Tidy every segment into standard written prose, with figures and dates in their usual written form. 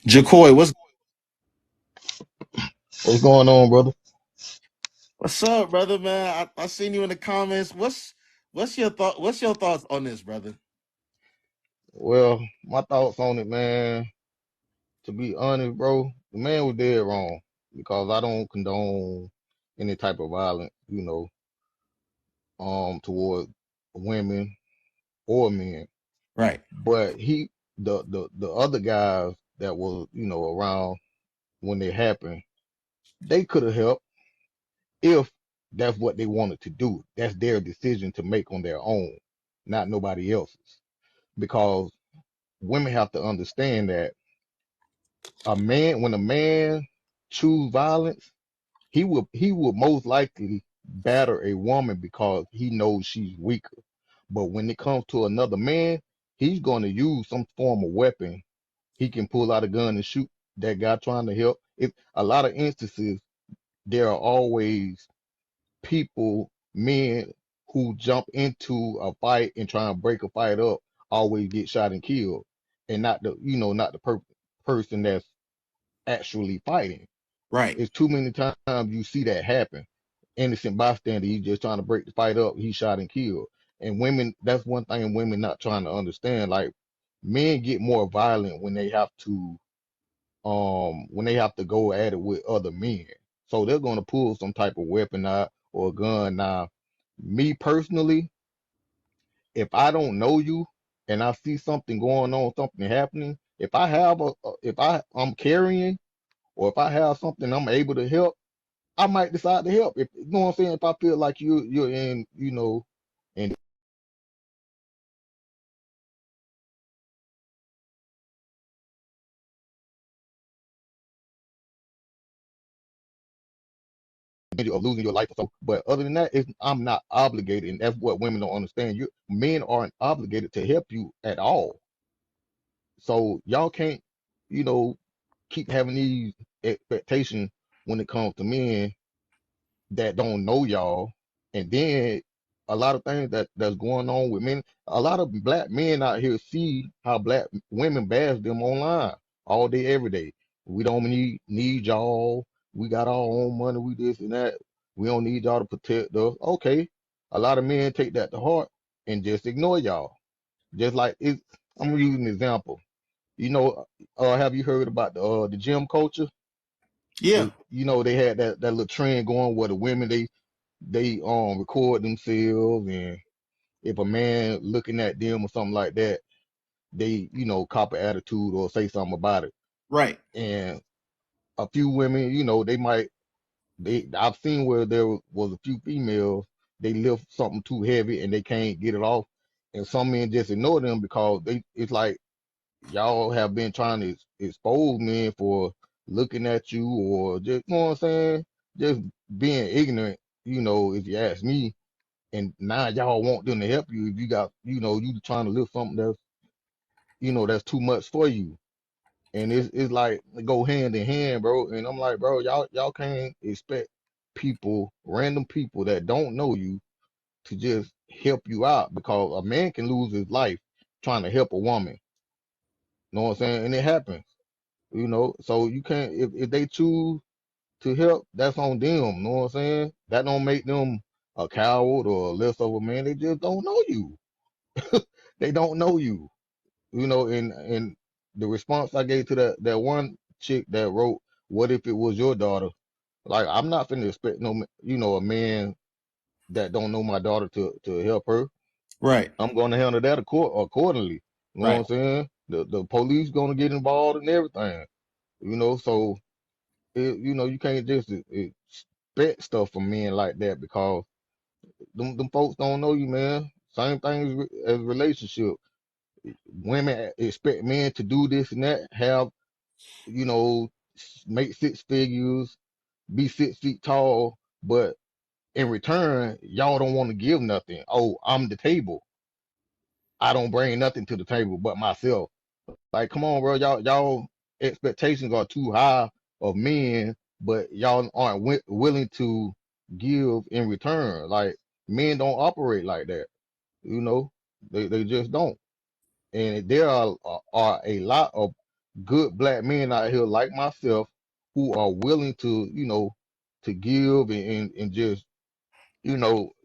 Jacoy, What's going on, brother? what's up, brother, man? I seen you in the comments. What's your thoughts on this, brother? Well, my thoughts on it, man. To be honest, bro, the man was dead wrong because I don't condone any type of violence, toward women or men. Right, But the other guys that was, around when they happened, they could have helped if that's what they wanted to do. That's their decision to make on their own, not nobody else's. Because women have to understand that when a man choose violence, he would most likely batter a woman because he knows she's weaker. But when it comes to another man, he's going to use some form of weapon. He can pull out a gun and shoot that guy trying to help. If a lot of instances, there are always people, men who jump into a fight and try and break a fight up, always get shot and killed, and not the person that's actually fighting. right, It's too many times you see that happen. Innocent bystander, he's just trying to break the fight up, he shot and killed. And women, that's one thing women not trying to understand. Like, men get more violent when they have to go at it with other men. So they're gonna pull some type of weapon out or a gun. Now, me personally, if I don't know you and I see something going on, something happening, if I'm carrying, or if I have something I'm able to help, I might decide to help. If you know what I'm saying, if I feel like you're in, in danger of losing your life or so. But other than that, I'm not obligated, and that's what women don't understand. Men aren't obligated to help you at all. So y'all can't, you know, keep having these expectations when it comes to men that don't know y'all. And then a lot of things that's going on with men. A lot of black men out here see how black women bash them online all day, every day. We don't need y'all. We got our own money. We this and that. We don't need y'all to protect us. Okay, a lot of men take that to heart and just ignore y'all. Just like it's. I'm gonna use an example. Have you heard about the gym culture? yeah, They had that little trend going where the women they record themselves, and if a man looking at them or something like that, they cop an attitude or say something about it. right, And a few women, I've seen where there was a few females, they lift something too heavy and they can't get it off, and some men just ignore them because it's like y'all have been trying to expose men for looking at you, or just, you know what I'm saying, just being ignorant, if you ask me. And now y'all want them to help you if you got, you trying to lift something that's too much for you. And it's like they go hand in hand, bro. And I'm like, bro, y'all can't expect random people that don't know you, to just help you out, because a man can lose his life trying to help a woman. You know what I'm saying? And it happens. So you can't, if they choose to help, that's on them. You know what I'm saying? That don't make them a coward or less of a man. They just don't know you. They don't know you. And the response I gave to that one chick that wrote, "What if it was your daughter?" Like, I'm not finna expect a man that don't know my daughter to help her. right, I'm gonna handle that accordingly. You know what right. I'm saying? The police gonna get involved in everything. So you can't just expect stuff from men like that, because them folks don't know you, man. Same thing as relationship. Women expect men to do this and that, have, you know, make six figures, be 6 feet tall, but in return, y'all don't want to give nothing. Oh, I'm the table. I don't bring nothing to the table but myself. Like, come on, bro. Y'all expectations are too high of men, but y'all aren't willing to give in return. Like, men don't operate like that. You know, they just don't. And there are a lot of good black men out here like myself who are willing to, to give and just,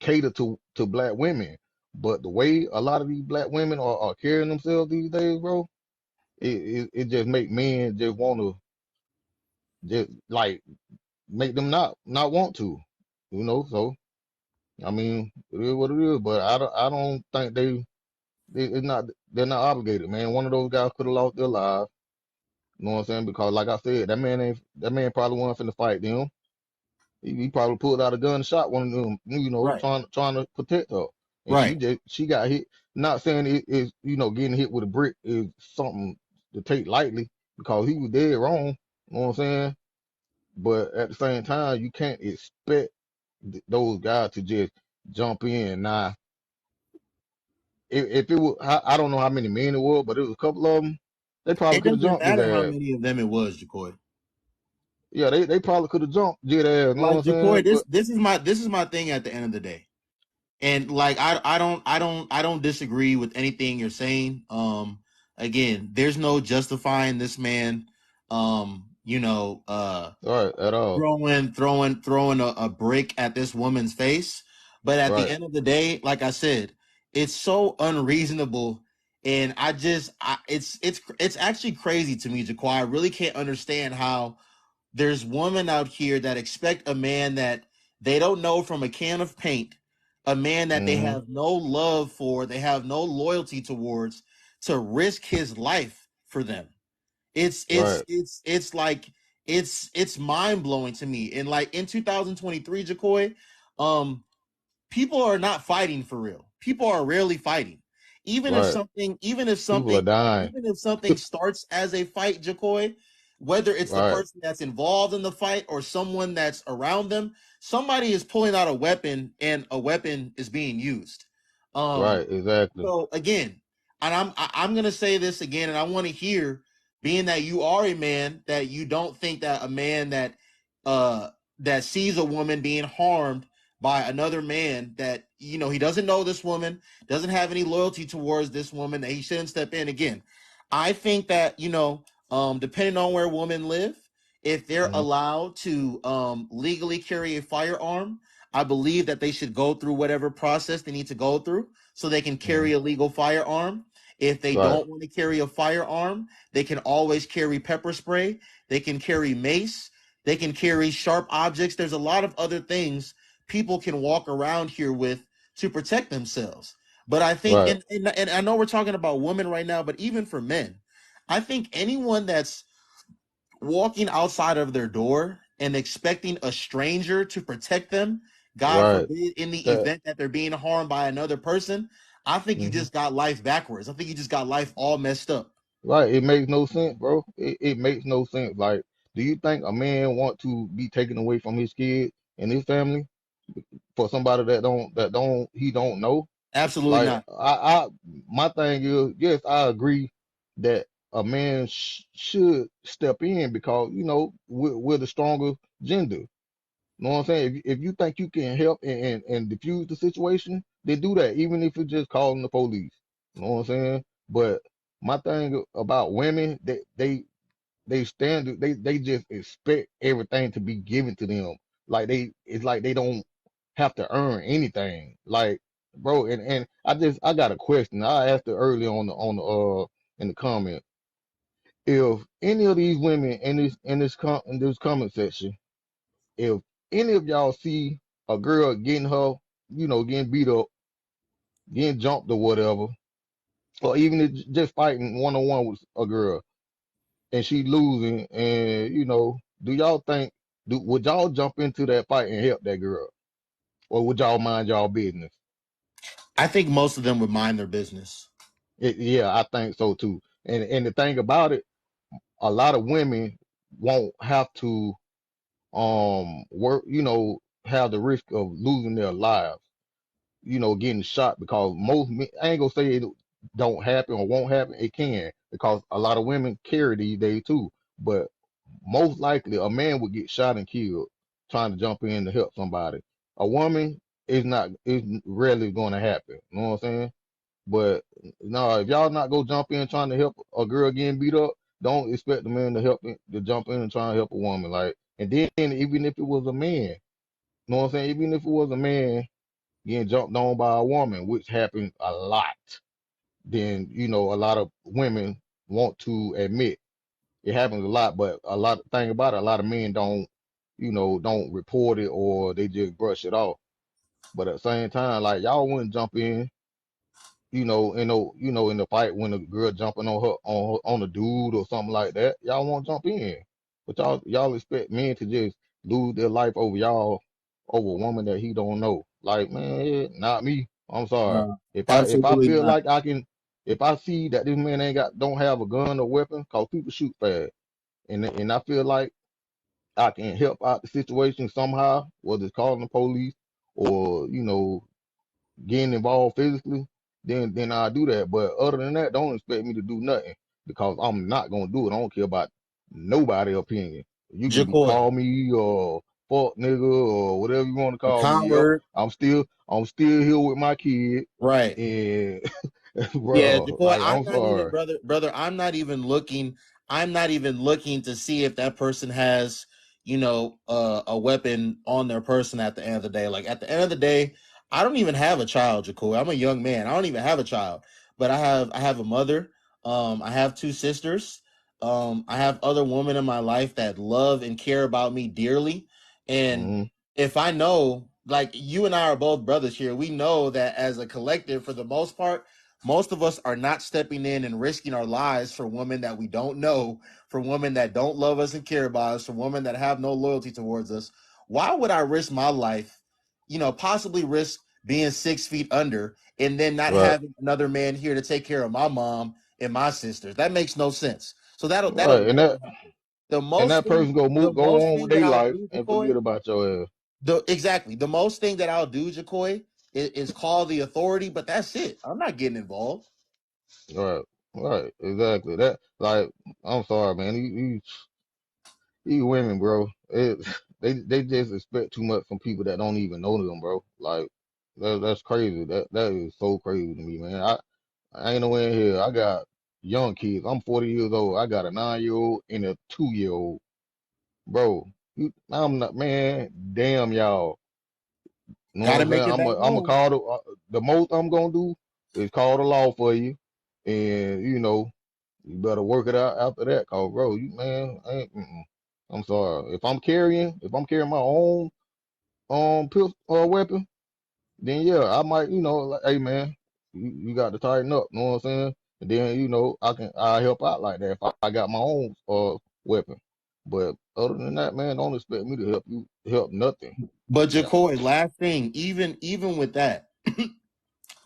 cater to black women. But the way a lot of these black women are carrying themselves these days, bro, it just make men just want to just like make them not want to, So I mean, it is what it is. But I don't think it's not they're not obligated, man. One of those guys could have lost their lives. You know what I'm saying? Because like I said, that man probably wasn't finna fight them. He probably pulled out a gun and shot one of them, Right. trying to protect her. And Right. she got hit. Not saying it is, getting hit with a brick is something to take lightly because he was dead wrong. You know what I'm saying? But at the same time, you can't expect those guys to just jump in. Now, if it was, I don't know how many men it was, but it was a couple of them. They probably It could have doesn't jumped his matter how ass. many of them it was, Jacoy. Yeah, they probably could have jumped his ass. You know what Like I'm Jacoy, saying? But this is my thing at the end of the day. And like I don't disagree with anything you're saying. Again, there's no justifying this man all right, at all. throwing a brick at this woman's face. But at the Right. end of the day, like I said, it's so unreasonable. And it's actually crazy to me, Jaquan. I really can't understand how there's women out here that expect a man that they don't know from a can of paint, a man that they Mm-hmm. have no love for, they have no loyalty towards, to risk his life for them. It's it's Right. it's it's like it's mind blowing to me. And like in 2023, Jacoy, um, people are not fighting for real. People are rarely fighting. Even if Right. something, even if People are something, dying. even if something starts as a fight, Jacoy, whether it's the Right. person that's involved in the fight or someone that's around them, somebody is pulling out a weapon and a weapon is being used. Um, Right. Exactly. so again, and I'm gonna say this again, and I want to hear, being that you are a man, that you don't think that a man uh that sees a woman being harmed by another man, that he doesn't know this woman, doesn't have any loyalty towards this woman, that he shouldn't step in. Again, I think that depending on where women live, if they're Mm-hmm. allowed to legally carry a firearm, I believe that they should go through whatever process they need to go through so they can Mm-hmm. carry a legal firearm. If they Right. don't want to carry a firearm, they can always carry pepper spray, they can carry mace, they can carry sharp objects. There's a lot of other things people can walk around here with to protect themselves. But I think, Right. and I know we're talking about women right now, but even for men, I think anyone that's walking outside of their door and expecting a stranger to protect them, God Right. forbid, in the That. event that they're being harmed by another person, I think you Mm-hmm. just got life backwards. I think you just got life all messed up. Right. It makes no sense, bro. It makes no sense. Like, do you think a man want to be taken away from his kid and his family for somebody that he don't know? Absolutely Like, not. my thing is, yes, I agree that a man should step in because we're the stronger gender. Know what I'm saying? If you think you can help and diffuse the situation, then do that, even if it's just calling the police. You know what I'm saying? But my thing about women, they stand, they just expect everything to be given to them. Like it's like they don't have to earn anything. Like, bro, and I got a question. I asked it earlier in the comment. If any of these women in this comment section, if any of y'all see a girl getting getting beat up, getting jumped or whatever, or even if just fighting one on one with a girl and she losing, and do y'all think would y'all jump into that fight and help that girl, or would y'all mind y'all business? I think most of them would mind their business. Yeah, I think so too. And the thing about it, a lot of women won't have to work, have the risk of losing their lives, getting shot because I ain't gonna say it don't happen or won't happen. It can because a lot of women carry these days too. But most likely a man would get shot and killed trying to jump in to help somebody. A woman is rarely going to happen. You know what I'm saying? But no, if y'all not go jump in trying to help a girl getting beat up, don't expect the man to help to jump in and try and help a woman. Like, and then even if it was a man, you know what I'm saying? Even if it was a man getting jumped on by a woman, which happens a lot, then a lot of women want to admit it happens a lot. But a lot of thing about it, a lot of men don't report it, or they just brush it off. But at the same time, like, y'all wouldn't jump in, in the fight when a girl jumping on a dude or something like that. Y'all won't jump in, but y'all expect men to just lose their life over y'all, over a woman that he don't know. Like, man, not me. I'm sorry. No, If I absolutely feel not. like if I see that this man don't have a gun or weapon, cause people shoot fast, and I feel like I can help out the situation somehow, whether it's calling the police or getting involved physically, then I'll do that. But other than that, don't expect me to do nothing, because I'm not gonna do it. I don't care about nobody opinion. You can be Jacoy, call me or fuck nigga or whatever you want to a call me. Yep, convert, I'm still here with my kid, right? and Yeah, bro, Jacoy, like, I'm I'm not even, sorry. brother. I'm not even looking to see if that person has, a weapon on their person at the end of the day. Like, at the end of the day, I don't even have a child, Jacoy. I'm a young man. I don't even have a child, but I have a mother. I have two sisters. I have other women in my life that love and care about me dearly. And Hmm. if I know, like, you and I are both brothers here, we know that as a collective, for the most part, most of us are not stepping in and risking our lives for women that we don't know, for women that don't love us and care about us, for women that have no loyalty towards us. Why would I risk my life, possibly risk being 6 feet under and then not Right, having another man here to take care of my mom and my sisters? That makes no sense. So that'll right, never happen. The and most that thing, person go the go most on thing with that their I'll life do, and Jacoy, forget about your ass. the most thing that I'll do, Jacoy, is call the authority, but that's it. I'm not getting involved. Right, right, exactly. That, like, I'm sorry, man. These women, bro, they just expect too much from people that don't even know them, bro. Like, that's crazy. That is so crazy to me, man. I ain't no in here. I got young kids. I'm 40 years old. I got a 9-year-old and a 2-year-old, bro. I'm not, man. Damn y'all. You know what Got to I'm saying? make it back I'm a home. call the most I'm gonna do is call the law for you, and you better work it out after that, cause, bro, you, man, I ain't. I'm sorry. If I'm carrying my own pistol or weapon, then yeah, I might, like, hey man, you got to tighten up. You know what I'm saying? And then I help out like that if I got my own weapon. But other than that, man, don't expect me to help nothing. But Yeah. Jacoy, last thing, even with that,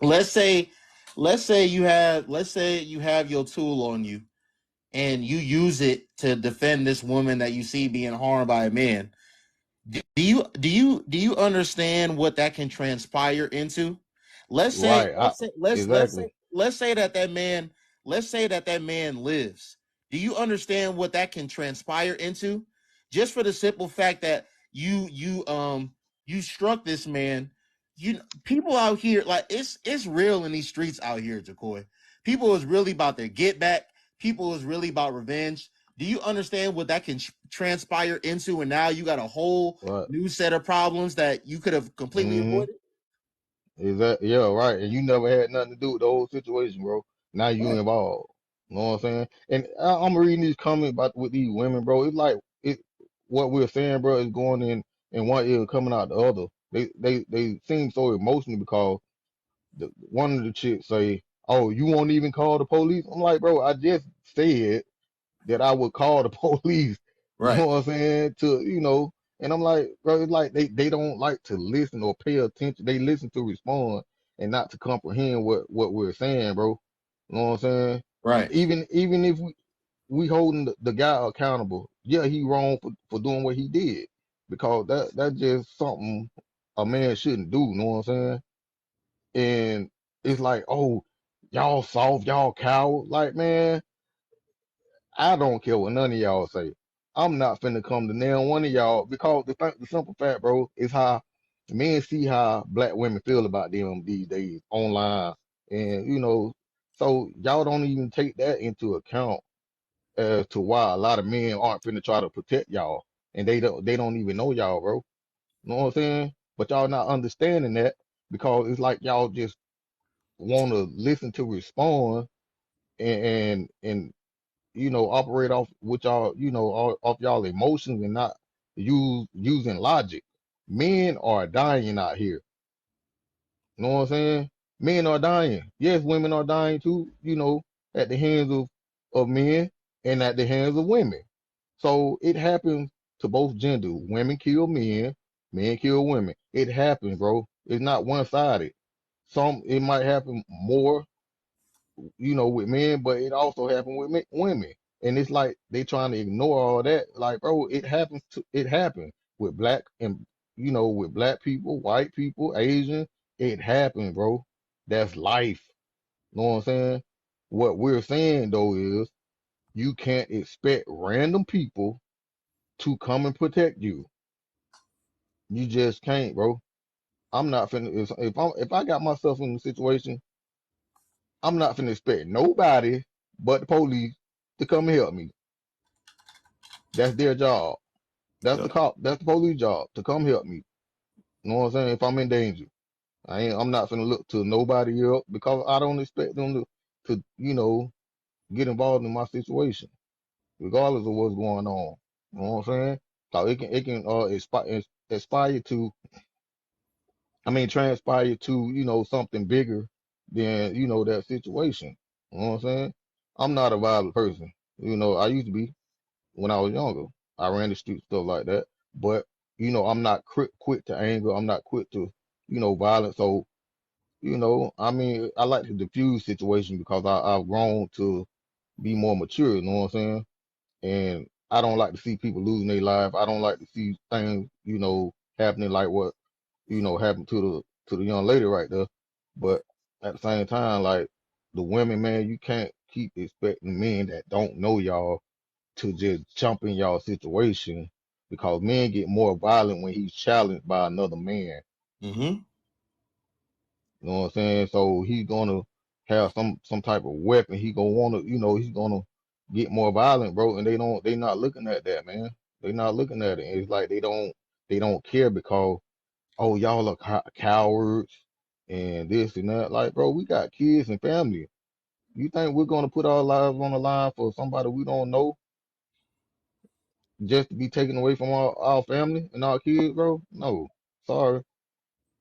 let's say let's say you have your tool on you and you use it to defend this woman that you see being harmed by a man. Do you understand what that can transpire into? Let's say Right. let's say let's let's say Exactly. let's say that that man let's say that that man lives. Do you understand what that can transpire into? Just for the simple fact that you struck this man. People out here, like, it's real in these streets out here, Jacoy. People is really about their get back. People is really about revenge. Do you understand what that can transpire into? And now you got a whole Right. new set of problems that you could have completely Mm-hmm. avoided. Yeah, right. And you never had nothing to do with the whole situation, bro. Now you Right. involved. You know what I'm saying? And I'm reading these comments about with these women, bro. It's like what we're saying, bro, is going in one ear and coming out the other. They seem so emotional because one of the chicks say, "Oh, you won't even call the police." I'm like, bro, I just said that I would call the police. You know Right. what I'm saying? And I'm like, bro, it's like they don't like to listen or pay attention. They listen to respond and not to comprehend what we're saying, bro. You know what I'm saying? Right. Even if we holding the guy accountable, yeah, he wrong for doing what he did, because that's just something a man shouldn't do. You know what I'm saying? And it's like, oh, y'all soft, y'all coward. Like, man, I don't care what none of y'all say. I'm not finna come to nail one of y'all, because the simple fact, bro, is how men see how black women feel about them these days online, and so y'all don't even take that into account. as to why a lot of men aren't finna try to protect y'all, and they don't even know y'all, bro. You know what I'm saying? But y'all not understanding that because it's like y'all just want to listen to respond and operate off with y'all, off y'all emotions and not using logic. Men are dying out here. You know what I'm saying? Men are dying. Yes, women are dying too, at the hands of men and at the hands of women. So it happens to both genders. Women kill men, men kill women. It happens, bro. It's not one-sided. It might happen more, with men, but it also happens with women. And it's like they trying to ignore all that. Like, bro, it happens with with black people, white people, Asian. It happens, bro. That's life. You know what I'm saying? What we're saying though is you can't expect random people to come and protect you. You just can't, bro. I'm not finna if I got myself in a situation, I'm not finna expect nobody but the police to come and help me. That's their job. That's the Yep. cop. That's the police job to come help me. You know what I'm saying? If I'm in danger, I'm not finna look to nobody else because I don't expect them to get involved in my situation, regardless of what's going on. You know what I'm saying? So it can inspire to, transpire to, something bigger than, that situation. You know what I'm saying? I'm not a violent person. I used to be when I was younger. I ran the street, stuff like that. But, I'm not quick to anger. I'm not quick to, violence. So, I like to diffuse situations because I've grown to be more mature. You know what I'm saying? And I don't like to see people losing their life. I don't like to see things, happening like what, happened to the young lady right there. But at the same time, like the women, man, you can't keep expecting men that don't know y'all to just jump in y'all situation because men get more violent when he's challenged by another man. Mm-hmm. You know what I'm saying? So he's gonna have some type of weapon. He gonna wanna, he's gonna get more violent, bro. And they not looking at that, man. They not looking at it. It's like they don't care because oh y'all are cowards and this and that. Like, bro, we got kids and family. You think we're gonna put our lives on the line for somebody we don't know just to be taken away from our family and our kids, bro? No. Sorry.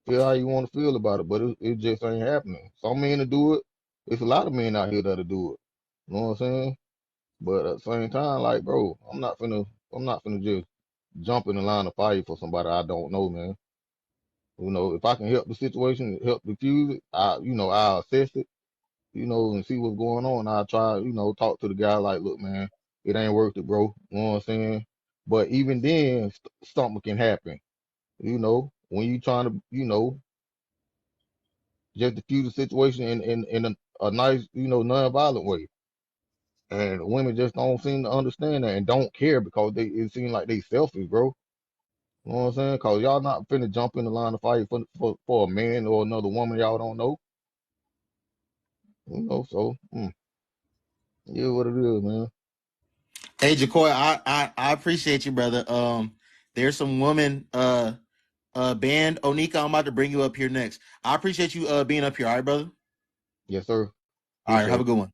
Feel how you want to feel about it, but it just ain't happening. Some men to do it. It's a lot of men out here that'll do it. You know what I'm saying? But at the same time, like, bro, I'm not finna just jump in the line of fire for somebody I don't know, man. If I can help the situation, help diffuse it, I'll assess it, and see what's going on. I'll try, talk to the guy like, look, man, it ain't worth it, bro. You know what I'm saying? But even then, something can happen. When you trying to, just diffuse the situation in a nice, non-violent way. And women just don't seem to understand that and don't care because it seems like they selfish, bro. You know what I'm saying? Because y'all not finna jump in the line of fire for a man or another woman y'all don't know. So yeah, what it is, man. Hey, Jacoy, I appreciate you, brother. There's some women band Onika. I'm about to bring you up here next. I appreciate you being up here. All right, brother. Yes, sir. All right, have Appreciate a it. good one.